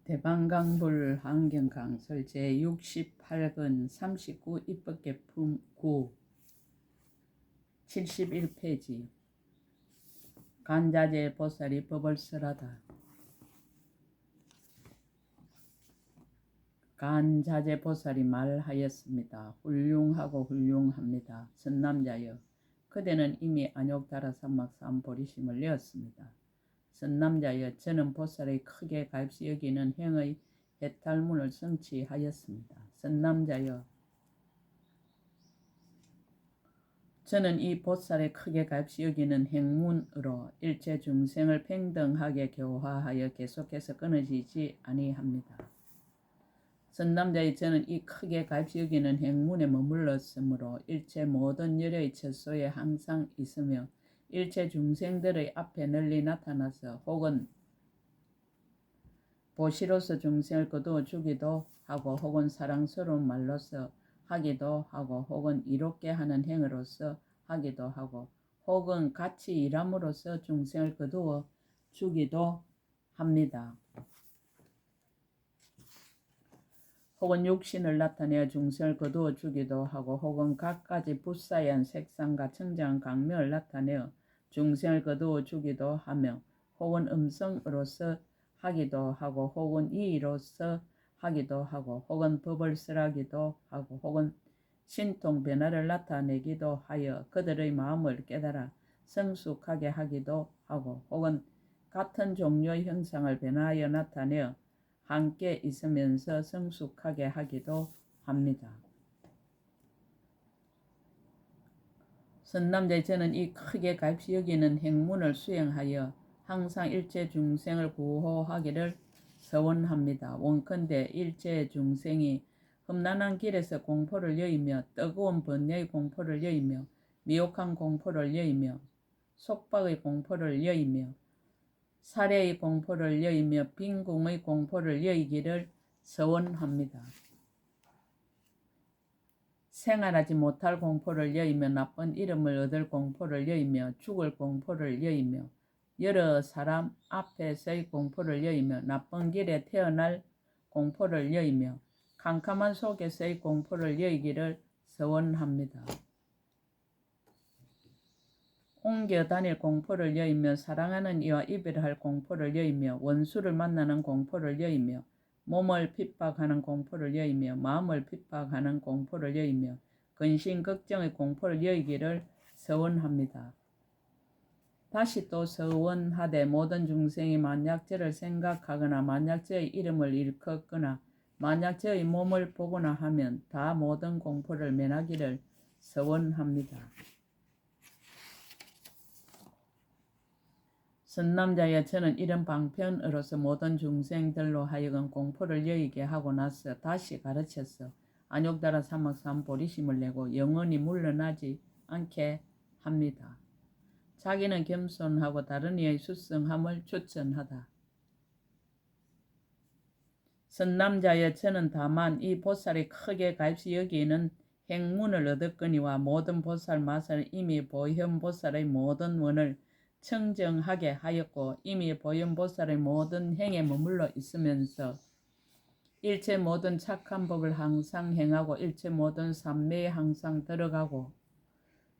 대방강불 환경강설 제68권 39 입법개품 9 71페이지 간자재 보살이 법을 설하다. 간자재 보살이 말하였습니다. 훌륭하고 훌륭합니다. 선남자여, 그대는 이미 안욕다라 삼막삼 보리심을 내었습니다. 선남자여, 저는 보살의 크게 값이 여기는 행의 해탈문을 성취하였습니다. 선남자여, 저는 이 보살의 크게 값이 여기는 행문으로 일체 중생을 평등하게 교화하여 계속해서 끊어지지 아니합니다. 선남자의 저는 이 크게 값이 여기는 행문에 머물렀으므로 일체 모든 열의 처소에 항상 있으며 일체 중생들의 앞에 널리 나타나서 혹은 보시로서 중생을 거두어 주기도 하고 혹은 사랑스러운 말로서 하기도 하고 혹은 이롭게 하는 행으로서 하기도 하고 혹은 같이 일함으로써 중생을 거두어 주기도 합니다. 혹은 육신을 나타내어 중생을 거두어 주기도 하고 혹은 갖가지 붓사이한 색상과 청정한 강명을 나타내어 중생을 거두어 주기도 하며 혹은 음성으로서 하기도 하고 혹은 이의로서 하기도 하고 혹은 법을 설하기도 하고 혹은 신통 변화를 나타내기도 하여 그들의 마음을 깨달아 성숙하게 하기도 하고 혹은 같은 종류의 형상을 변화하여 나타내어 함께 있으면서 성숙하게 하기도 합니다. 선남자의 저는 이 크게 값이 여기는 행문을 수행하여 항상 일체 중생을 구호하기를 서원합니다. 원컨대 일체 중생이 험난한 길에서 공포를 여이며 뜨거운 번뇌의 공포를 여이며 미혹한 공포를 여이며 속박의 공포를 여이며 살해의 공포를 여이며 빈궁의 공포를 여이기를 서원합니다. 생활하지 못할 공포를 여이며 나쁜 이름을 얻을 공포를 여이며 죽을 공포를 여이며 여러 사람 앞에서의 공포를 여이며 나쁜 길에 태어날 공포를 여이며 캄캄한 속에서의 공포를 여이기를 서원합니다. 옮겨 다닐 공포를 여이며 사랑하는 이와 이별할 공포를 여이며 원수를 만나는 공포를 여이며 몸을 핍박하는 공포를 여이며 마음을 핍박하는 공포를 여이며 근심 걱정의 공포를 여이기를 서원합니다. 다시 또 서원하되 모든 중생이 만약 저를 생각하거나 만약 저의 이름을 일컫거나 만약 저의 몸을 보거나 하면 다 모든 공포를 면하기를 서원합니다. 선남자여, 저는 이런 방편으로서 모든 중생들로 하여금 공포를 여이게 하고 나서 다시 가르쳐서 안욕다라 삼막삼 보리심을 내고 영원히 물러나지 않게 합니다. 자기는 겸손하고 다른 이의 수성함을 추천하다. 선남자여, 저는 다만 이 보살이 크게 값이 여기는 행문을 얻었거니와 모든 보살 마살은 이미 보현보살의 모든 원을 청정하게 하였고 이미 보현보살의 모든 행에 머물러 있으면서 일체 모든 착한 법을 항상 행하고 일체 모든 삼매에 항상 들어가고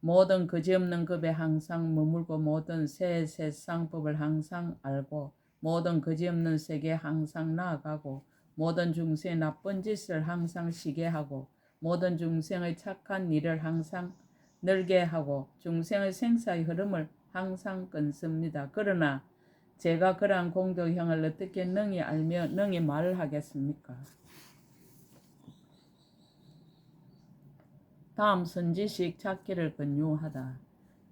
모든 그지없는 급에 항상 머물고 모든 새 세상법을 항상 알고 모든 그지없는 세계에 항상 나아가고 모든 중생의 나쁜 짓을 항상 쉬게 하고 모든 중생의 착한 일을 항상 늘게 하고 중생의 생사의 흐름을 항상 끊습니다. 그러나 제가 그러한 공덕형을 어떻게 능히 알며 능히 말하겠습니까? 다음 선지식 찾기를 권유하다.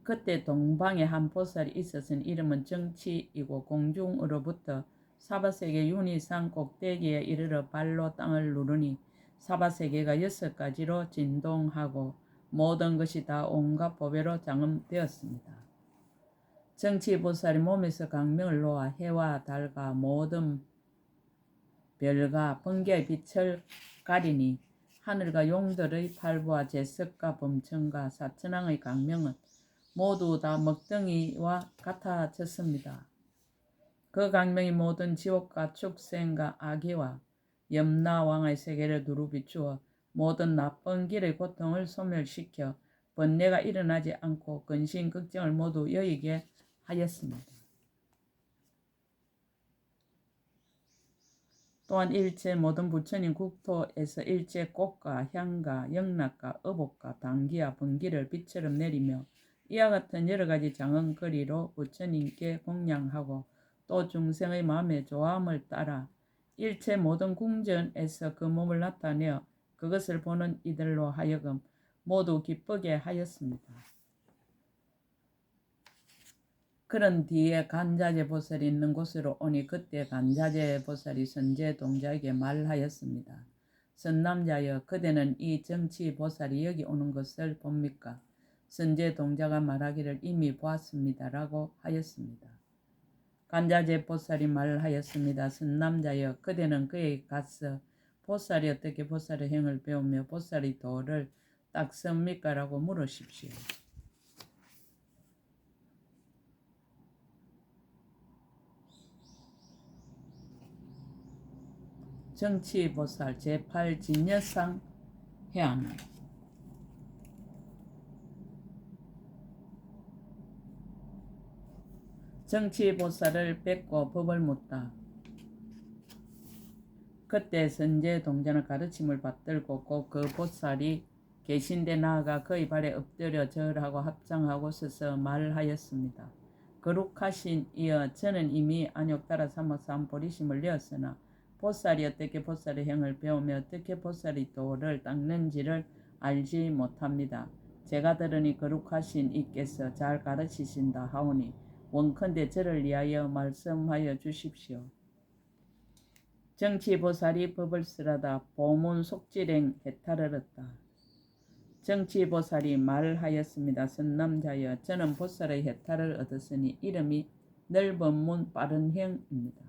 그때 동방에 한 보살이 있었으니 이름은 정치이고 공중으로부터 사바세계 윤희산 꼭대기에 이르러 발로 땅을 누르니 사바세계가 6가지로 진동하고 모든 것이 다 온갖 보배로 장엄되었습니다. 정치보살이 몸에서 강명을 놓아 해와 달과 모든 별과 번개의 빛을 가리니 하늘과 용들의 팔부와 제석과 범천과 사천왕의 강명은 모두 다 먹덩이와 같아졌습니다. 그 광명이 모든 지옥과 축생과 악의와 염라왕의 세계를 두루 비추어 모든 나쁜 길의 고통을 소멸시켜 번뇌가 일어나지 않고 근심 걱정을 모두 여의게 하였습니다. 또한 일체 모든 부처님 국토에서 일체 꽃과 향과 영락과 의복과 당기와 번기를 빛처럼 내리며 이와 같은 여러가지 장언거리로 부처님께 공양하고 또 중생의 마음의 좋아함을 따라 일체 모든 궁전에서 그 몸을 나타내어 그것을 보는 이들로 하여금 모두 기쁘게 하였습니다. 그런 뒤에 간자재 보살이 있는 곳으로 오니 그때 간자재 보살이 선제 동자에게 말하였습니다. 선남자여, 그대는 이 정치 보살이 여기 오는 것을 봅니까? 선제 동자가 말하기를 이미 보았습니다. 라고 하였습니다. 간자재 보살이 말하였습니다. 선남자여, 그대는 그에게 가서 보살이 어떻게 보살의 행을 배우며 보살의 도를 닦습니까? 라고 물으십시오. 정치보살 제8진여상 해안. 정치보살을 뵙고 법을 묻다. 그때 선제 동자는 가르침을 받들고 꼭 그 보살이 계신데 나아가 그의 발에 엎드려 절하고 합장하고 서서 말하였습니다. 거룩하신 이여, 저는 이미 안욕 따라 삼아서 한 보리심을 내었으나 보살이 어떻게 보살의 행을 배우며 어떻게 보살의 도를 닦는지를 알지 못합니다. 제가 들으니 거룩하신 이께서 잘 가르치신다 하오니 원컨대 저를 위하여 말씀하여 주십시오. 정치보살이 법을 쓰라다 보문 속질행 해탈을 얻다. 정치보살이 말하였습니다. 선남자여, 저는 보살의 해탈을 얻었으니 이름이 넓은 문 빠른 행입니다.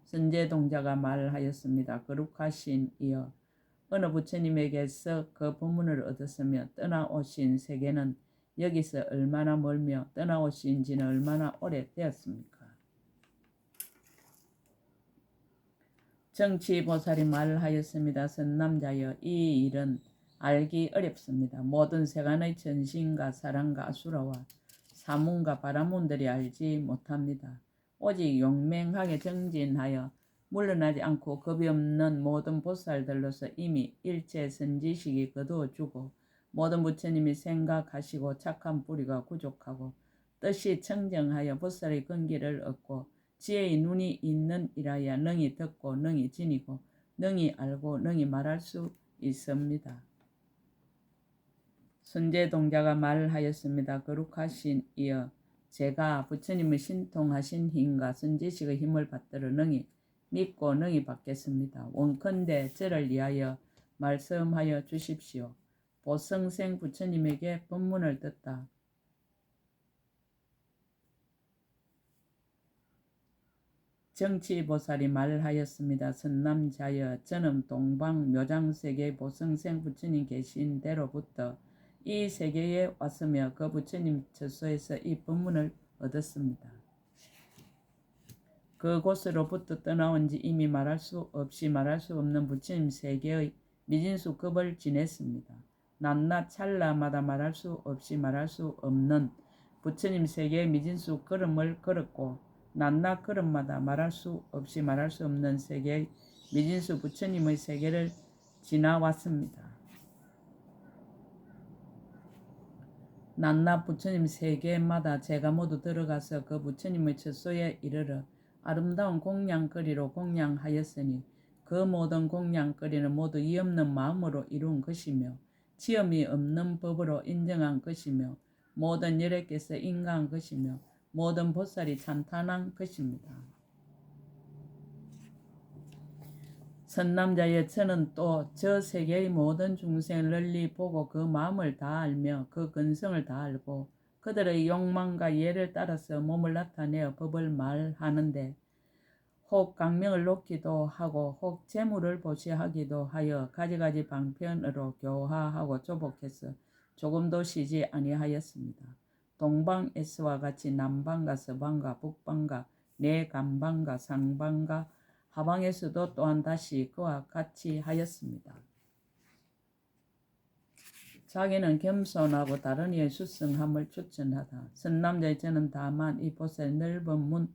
선제동자가 말하였습니다. 거룩하신 이여, 어느 부처님에게서 그 법문을 얻었으며 떠나오신 세계는 여기서 얼마나 멀며 떠나오신 지는 얼마나 오래되었습니까? 정치보살이 말하였습니다. 선남자여, 이 일은 알기 어렵습니다. 모든 세간의 전신과 사랑과 아수라와 사문과 바라문들이 알지 못합니다. 오직 용맹하게 정진하여 물러나지 않고 겁이 없는 모든 보살들로서 이미 일체 선지식이 거두어주고 모든 부처님이 생각하시고 착한 뿌리가 구족하고 뜻이 청정하여 보살의 근기를 얻고 지혜의 눈이 있는 이라야 능히 듣고 능히 지니고 능히 알고 능히 말할 수 있습니다. 선제동자가 말하였습니다. 거룩하신 이여, 제가 부처님의 신통하신 힘과 선지식의 힘을 받들어 능히 믿고 능히 받겠습니다. 원컨대 저를 위하여 말씀하여 주십시오. 보성생 부처님에게 법문을 듣다. 정치보살이 말하였습니다. 선남자여, 저는 동방 묘장세계 보성생 부처님 계신 데로부터 이 세계에 왔으며 그 부처님 처소에서 이 법문을 얻었습니다. 그곳으로부터 떠나온 지 이미 말할 수 없이 말할 수 없는 부처님 세계의 미진수 급을 지냈습니다. 낮낮 찰나마다 말할 수 없이 말할 수 없는 부처님 세계의 미진수 걸음을 걸었고 낮낮 걸음마다 말할 수 없이 말할 수 없는 세계의 미진수 부처님의 세계를 지나왔습니다. 낮낮 부처님 세계마다 제가 모두 들어가서 그 부처님의 처소에 이르러 아름다운 공양거리로 공양하였으니 그 모든 공양거리는 모두 이 없는 마음으로 이룬 것이며 지음이 없는 법으로 인정한 것이며 모든 열애께서 인가한 것이며 모든 보살이 찬탄한 것입니다. 선남자여, 저는 또 저 세계의 모든 중생을 널리 보고 그 마음을 다 알며 그 근성을 다 알고 그들의 욕망과 예를 따라서 몸을 나타내어 법을 말하는데 혹 강명을 놓기도 하고 혹 재물을 보시하기도 하여 가지가지 방편으로 교화하고 조복해서 조금도 쉬지 아니하였습니다. 동방에서와 같이 남방과 서방과 북방과 내 간방과 상방과 하방에서도 또한 다시 그와 같이 하였습니다. 자기는 겸손하고 다른 이의 수성함을 추천하다. 선남자의 저는 다만 이 보살의 넓은 문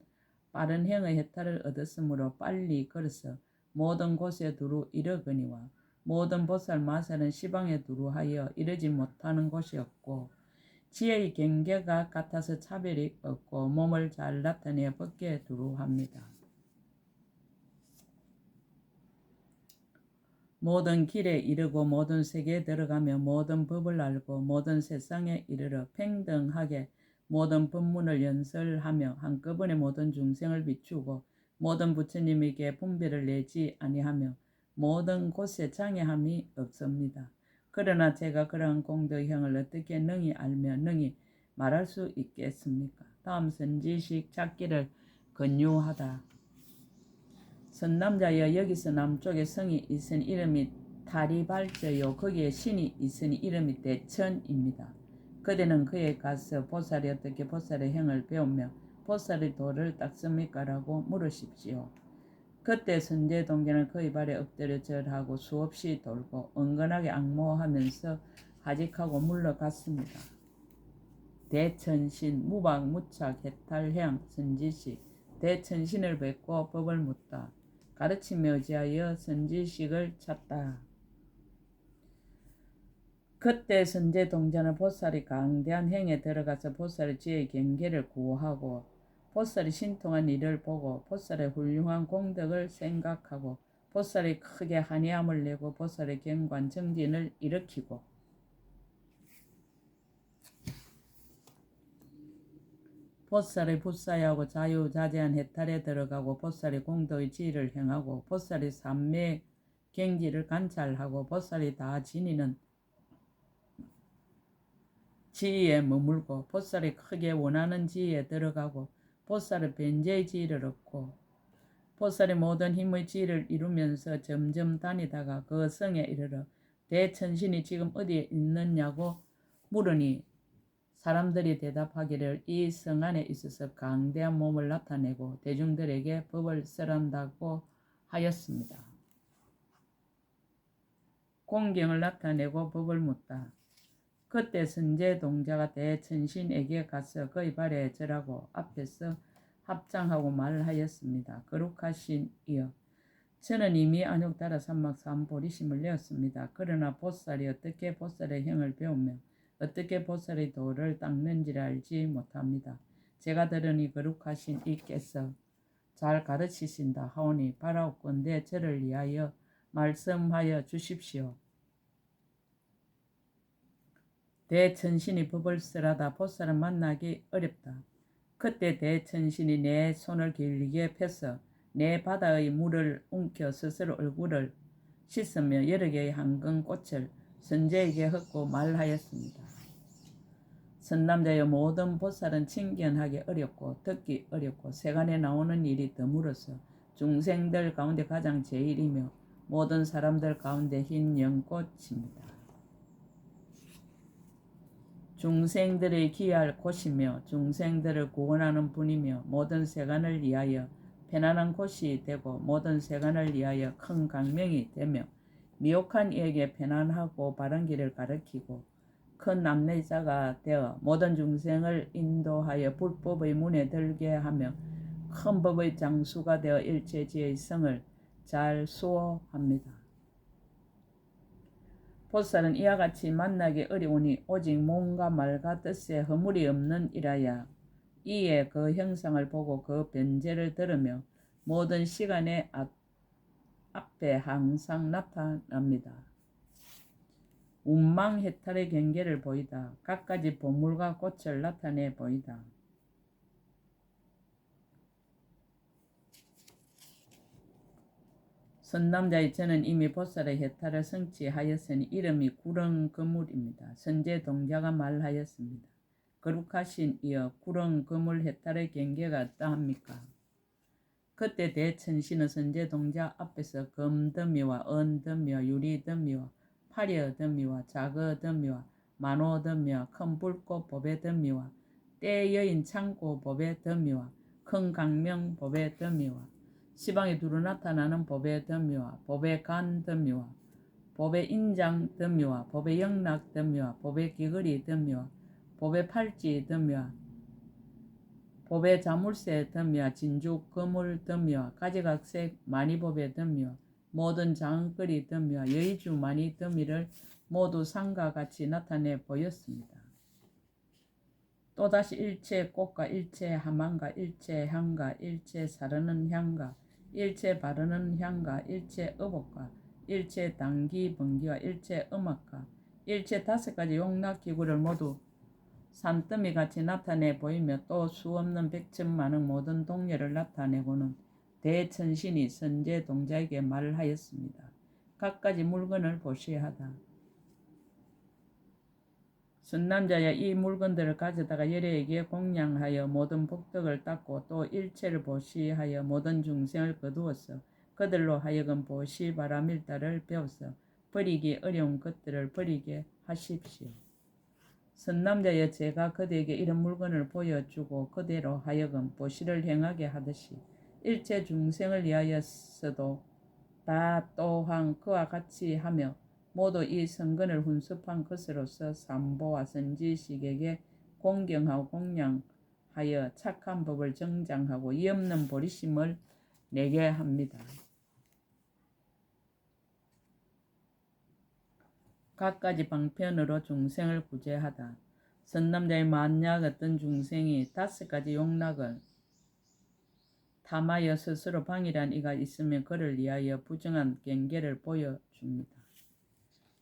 빠른 행의 해탈을 얻었으므로 빨리 걸어서 모든 곳에 두루 이르거니와 모든 보살 마살은 시방에 두루 하여 이르지 못하는 곳이 없고 지혜의 경계가 같아서 차별이 없고 몸을 잘 나타내 벗게 두루 합니다. 모든 길에 이르고 모든 세계에 들어가며 모든 법을 알고 모든 세상에 이르러 평등하게 모든 법문을 연설하며 한꺼번에 모든 중생을 비추고 모든 부처님에게 분별을 내지 아니하며 모든 곳에 장애함이 없습니다. 그러나 제가 그러한 공덕형을 어떻게 능히 알며 능히 말할 수 있겠습니까? 다음 선지식 찾기를 권유하다. 선남자여 여기서 남쪽에 성이 있으니 이름이 다리발저요 거기에 신이 있으니 이름이 대천입니다. 그대는 그에 가서 보살이 어떻게 보살의 행을 배우며 보살의 도를 닦습니까? 라고 물으십시오. 그때 선제동자는 그의 발에 엎드려 절하고 수없이 돌고 은근하게 악모하면서 하직하고 물러갔습니다. 대천신 무박무착 해탈향 선지식 대천신을 뵙고 법을 묻다. 가르치며 의지하여 선지식을 찾다. 그때 선제동자는 보살이 강대한 행에 들어가서 보살의 지혜의 경계를 구하고 보살이 신통한 일을 보고 보살의 훌륭한 공덕을 생각하고 보살이 크게 한의함을 내고 보살의 경관 정진을 일으키고 보살의 불사하고 자유자재한 해탈에 들어가고 보살의 공덕의 지혜를 행하고 보살의 삼매 경지를 관찰하고 보살이 다 지니는 지혜에 머물고 보살이 크게 원하는 지혜에 들어가고 보살의 변제의 지혜를 얻고 보살의 모든 힘의 지혜를 이루면서 점점 다니다가 그 성에 이르러 대천신이 지금 어디에 있느냐고 물으니 사람들이 대답하기를 이 성 안에 있어서 강대한 몸을 나타내고 대중들에게 법을 설한다고 하였습니다. 공경을 나타내고 법을 묻다. 그때 선제동자가 대천신에게 가서 그의 발에 절하고 앞에서 합장하고 말하였습니다. 거룩하신 이여, 저는 이미 안욕따라 삼막삼보리심을 내었습니다. 그러나 보살이 어떻게 보살의 행을 배우며 어떻게 보살의 도를 닦는지를 알지 못합니다. 제가 들으니 거룩하신 이께서 잘 가르치신다 하오니 바라옵건대 저를 위하여 말씀하여 주십시오. 대천신이 법을 쓰라다. 보살은 만나기 어렵다. 그때 대천신이 내 손을 길게 펴서 내 바다의 물을 움켜 스스로 얼굴을 씻으며 여러 개의 황금 꽃을 선제에게 흙고 말하였습니다. 선남자여, 모든 보살은 친견하기 어렵고 듣기 어렵고 세간에 나오는 일이 드물어서 중생들 가운데 가장 제일이며 모든 사람들 가운데 흰 연꽃입니다. 중생들의 기할 곳이며 중생들을 구원하는 분이며 모든 세간을 위하여 편안한 곳이 되고 모든 세간을 위하여 큰 강명이 되며 미혹한 이에게 편안하고 바른 길을 가르치고 큰 안내자가 되어 모든 중생을 인도하여 불법의 문에 들게 하며 큰 법의 장수가 되어 일체지의 성을 잘 수호합니다. 보살은 이와 같이 만나기 어려우니 오직 몸과 말과 뜻에 허물이 없는 이라야 이에 그 형상을 보고 그 변제를 들으며 모든 시간에 앞에 항상 나타납니다. 운망해탈의 경계를 보이다. 갖가지 보물과 꽃을 나타내 보이다. 선남자의 저는 이미 보살의 해탈을 성취하였으니 이름이 구렁거물입니다. 선제동자가 말하였습니다. 거룩하신 이여, 구렁거물 해탈의 경계가 어떠합니까? 그때 대천신은 선제동자 앞에서 금더미와 은더미와 유리더미와 파려더미와 자거더미와 만호더미와 큰 불꽃 법의 더미와 때여인 창고 법의 더미와 큰 강명 법의 덤이와 시방에 두루 나타나는 법의 덤이와 법의 간 덤이와 법의 인장 덤이와 법의 영락 덤이와 법의 귀걸이 덤이와 법의 팔찌 덤이와 법의 자물쇠 덤이와 진주 거물 덤이와 가지각색 마니법의 덤이와 모든 장거리 덤이와 여의주 마니 덤이를 모두 상과 같이 나타내 보였습니다. 또다시 일체 꽃과 일체 하만과 일체 향과 일체 사르는 향과 일체 바르는 향과 일체 의복과 일체 당기 번기와 일체 음악과 일체 5가지 용락기구를 모두 산더미같이 나타내 보이며 또 수없는 백천만의 모든 동료를 나타내고는 대천신이 선제동자에게 말하였습니다. 갖가지 물건을 보시하다. 선남자야 이 물건들을 가져다가 여러에게 공양하여 모든 복덕을 닦고 또 일체를 보시하여 모든 중생을 거두어서 그들로 하여금 보시 바라밀다를 배워서 버리기 어려운 것들을 버리게 하십시오. 선남자여 제가 그대에게 이런 물건을 보여주고 그대로 하여금 보시를 행하게 하듯이 일체 중생을 위하여서도 다 또한 그와 같이 하며 모두 이 성근을 훈습한 것으로서 삼보와 선지식에게 공경하고 공양하여 착한 법을 정장하고 이 없는 보리심을 내게 합니다. 갖가지 방편으로 중생을 구제하다. 선남자의 만약 어떤 중생이 5가지 용락을 탐하여 스스로 방일한 이가 있으면 그를 위하여 부정한 경계를 보여줍니다.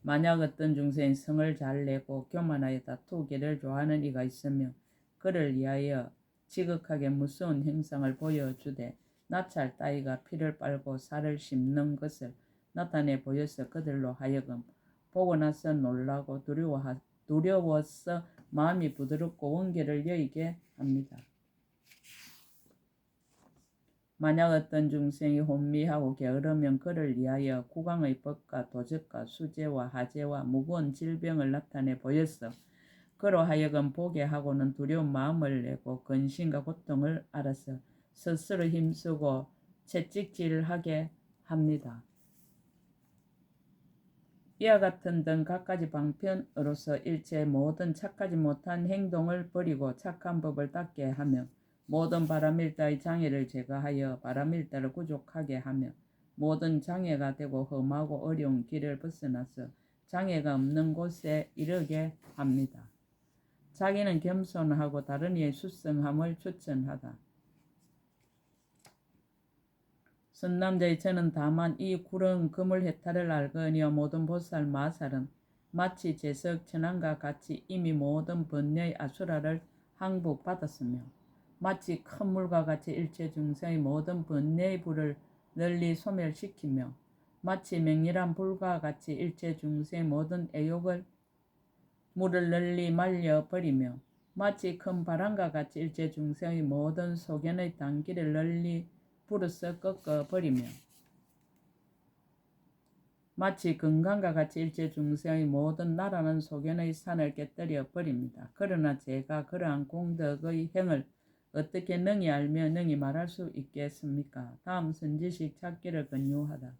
만약 어떤 중생이 성을 잘 내고 교만하여 다투기를 좋아하는 이가 있으면 그를 위하여 지극하게 무서운 행상을 보여주되 나찰 따위가 피를 빨고 살을 씹는 것을 나타내 보여서 그들로 하여금 보고 나서 놀라고 두려워서 마음이 부드럽고 원계를 여의게 합니다. 만약 어떤 중생이 혼미하고 게으르면 그를 위하여 국왕의 법과 도적과 수재와 하재와 무거운 질병을 나타내 보였어 그로 하여금 보게 하고는 두려운 마음을 내고 근심과 고통을 알아서 스스로 힘쓰고 채찍질하게 합니다. 이와 같은 등 갖가지 방편으로서 일체 모든 착하지 못한 행동을 버리고 착한 법을 닦게 하며 모든 바라밀다의 장애를 제거하여 바라밀다를 구족하게 하며 모든 장애가 되고 험하고 어려운 길을 벗어나서 장애가 없는 곳에 이르게 합니다. 자기는 겸손하고 다른 이의 수성함을 추천하다. 선남자의 저는 다만 이 구렁 그물 해탈을 알거니와 모든 보살 마살은 마치 제석 천왕과 같이 이미 모든 번뇌의 아수라를 항복받았으며 마치 큰 물과 같이 일체 중생의 모든 번뇌의 불을 널리 소멸시키며 마치 맹렬한 불과 같이 일체 중생의 모든 애욕을 물을 널리 말려버리며 마치 큰 바람과 같이 일체 중생의 모든 소견의 단기를 널리 불어서 꺾어버리며 마치 금강과 같이 일체 중생의 모든 나라는 소견의 산을 깨뜨려 버립니다. 그러나 제가 그러한 공덕의 행을 어떻게 능히 알며 능히 말할 수 있겠습니까? 다음 선지식 찾기를 권유하다.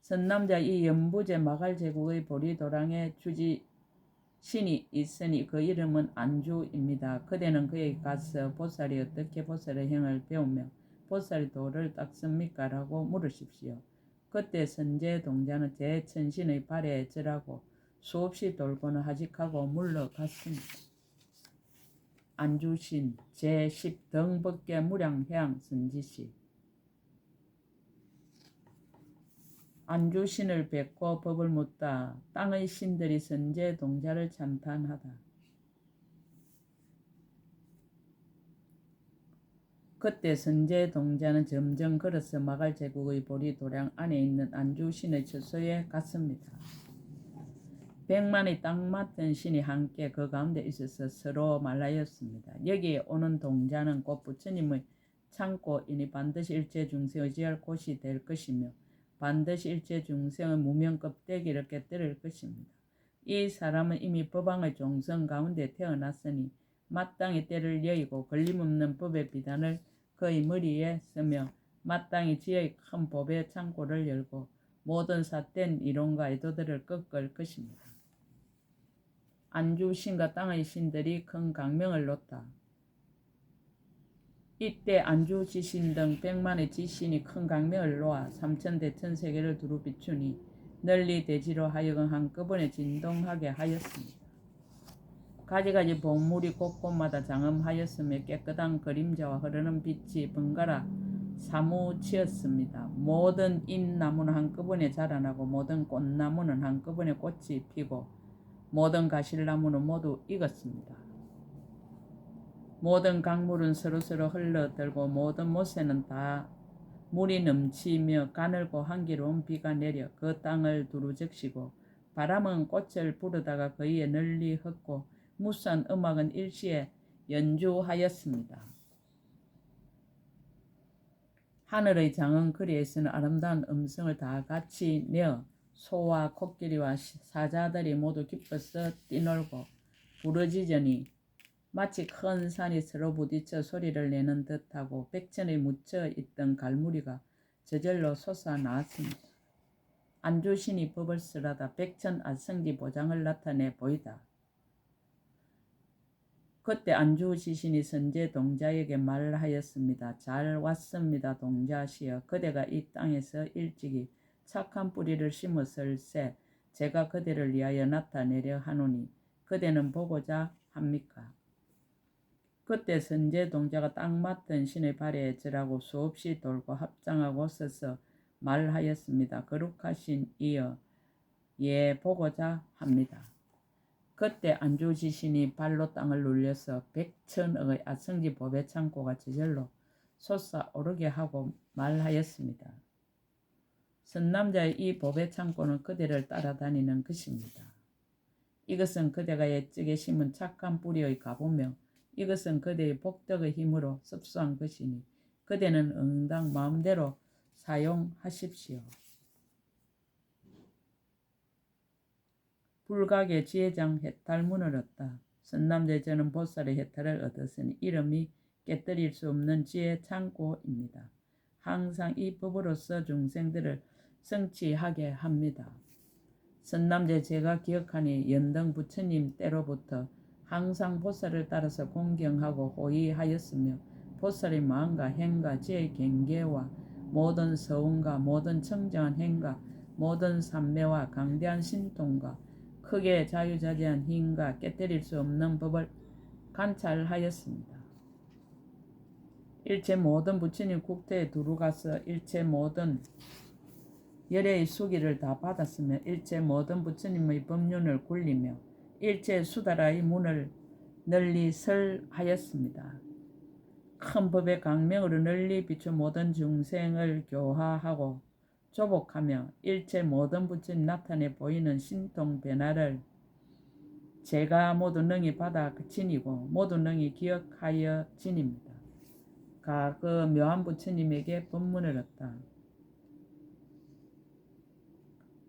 선남자 이 연부제 마갈제국의 보리도랑에 주지 신이 있으니 그 이름은 안주입니다. 그대는 그에게 가서 보살이 어떻게 보살의 행을 배우며 보살이 도를 닦습니까? 라고 물으십시오. 그때 선제동자는 대천신의 발에 절하고 수없이 돌고는 하직하고 물러갔습니다. 안주신 제10등법계 무량해양 선지시 안주신을 뵙고 법을 묻다. 땅의 신들이 선제동자를 찬탄하다. 그때 선제동자는 점점 걸어서 마갈제국의 보리도량 안에 있는 안주신의 처소에 갔습니다. 100만의 딱 맞던 신이 함께 그 가운데 있어서 서로 말하였습니다. 여기에 오는 동자는 곧 부처님의 창고이니 반드시 일체 중생의 의지할 곳이 될 것이며 반드시 일체 중생의 무명 껍데기를 깨뜨릴 것입니다. 이 사람은 이미 법왕의 종성 가운데 태어났으니 마땅히 때를 여의고 걸림없는 법의 비단을 그의 머리에 서며 마땅히 지혜의 큰 법의 창고를 열고 모든 삿된 이론과 애도들을 꺾을 것입니다. 안주 신과 땅의 신들이 큰 강명을 놓다. 이때 안주 지신 등 100만의 지신이 큰 강명을 놓아 삼천대천 세계를 두루 비추니 널리 대지로 하여금 한꺼번에 진동하게 하였습니다. 가지가지 복물이 곳곳마다 장엄하였으며 깨끗한 그림자와 흐르는 빛이 번갈아 사무치었습니다. 모든 잎나무는 한꺼번에 자라나고 모든 꽃나무는 한꺼번에 꽃이 피고 모든 가실나무는 모두 익었습니다. 모든 강물은 서로서로 흘러들고 모든 못새는 다 물이 넘치며 가늘고 한기로운 비가 내려 그 땅을 두루 적시고 바람은 꽃을 부르다가 그 위에 널리 흩고 무수한 음악은 일시에 연주하였습니다. 하늘의 장은 거리에서는 아름다운 음성을 다 같이 내어 소와 코끼리와 사자들이 모두 기뻐서 뛰놀고 부르짖으니 마치 큰 산이 서로 부딪혀 소리를 내는 듯하고 백천에 묻혀 있던 갈무리가 저절로 솟아나왔습니다. 안주신이 법을 쓰라다 백천 아성지 보장을 나타내 보이다. 그때 안주지신이 선제 동자에게 말하였습니다. 잘 왔습니다. 동자시여. 그대가 이 땅에서 일찍이 착한 뿌리를 심었을세 제가 그대를 위하여 나타내려 하노니 그대는 보고자 합니까? 그때 선제 동자가 딱 맞던 신의 발에 절하고 수없이 돌고 합장하고 서서 말하였습니다. 거룩하신 이여, 예 보고자 합니다. 그때 안주지신이 발로 땅을 눌려서 100천억의 아성지 법의 창고가 저절로 솟아오르게 하고 말하였습니다. 선남자의 이 법의 창고는 그대를 따라다니는 것입니다. 이것은 그대가 옛적에 심은 착한 뿌리의 가보며 이것은 그대의 복덕의 힘으로 습수한 것이니 그대는 응당 마음대로 사용하십시오. 불각의 지혜장 해탈문을 얻다. 선남자의 저는 보살의 해탈을 얻었으니 이름이 깨뜨릴 수 없는 지혜 창고입니다. 항상 이 법으로서 중생들을 성취하게 합니다. 선남자의 제가 기억하니 연등 부처님 때로부터 항상 보살을 따라서 공경하고 호의하였으며 보살의 마음과 행과 지혜의 경계와 모든 서운과 모든 청정한 행과 모든 삼매와 강대한 신통과 크게 자유자재한 힘과 깨뜨릴 수 없는 법을 관찰하였습니다. 일체 모든 부처님 국토에 두루가서 일체 모든 열애의 수기를 다 받았으며 일체 모든 부처님의 법륜을 굴리며 일체 수다라의 문을 널리 설하였습니다. 큰 법의 강명으로 널리 비추 모든 중생을 교화하고 조복하며 일체 모든 부처님 나타내 보이는 신통 변화를 제가 모두 능히 받아 지니고 모두 능히 기억하여 지닙니다. 그 묘한 부처님에게 법문을 얻다.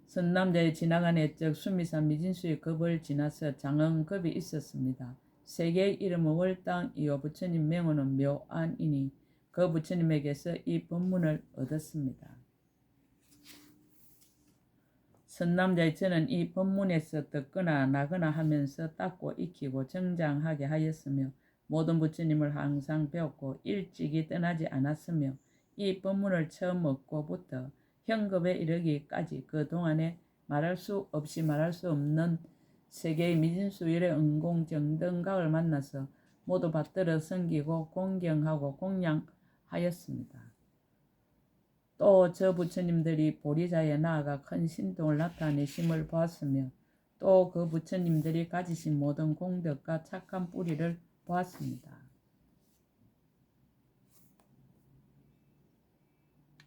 선남자의 지나간 옛적 수미산 미진수의 급을 지나서 장흥급이 있었습니다. 세계의 이름은 월당 이호 부처님 명호는 묘안이니 그 부처님에게서 이 법문을 얻었습니다. 선남자의 저는 이 법문에서 듣거나 나거나 하면서 닦고 익히고 정장하게 하였으며 모든 부처님을 항상 배웠고 일찍이 떠나지 않았으며 이 법문을 처음 얻고부터 현급에 이르기까지 그 동안에 말할 수 없이 말할 수 없는 세계의 미진수일의 은공정등각을 만나서 모두 받들어 섬기고 공경하고 공양하였습니다. 또 저 부처님들이 보리자에 나아가 큰 신통을 나타내심을 보았으며 또 그 부처님들이 가지신 모든 공덕과 착한 뿌리를 보았습니다.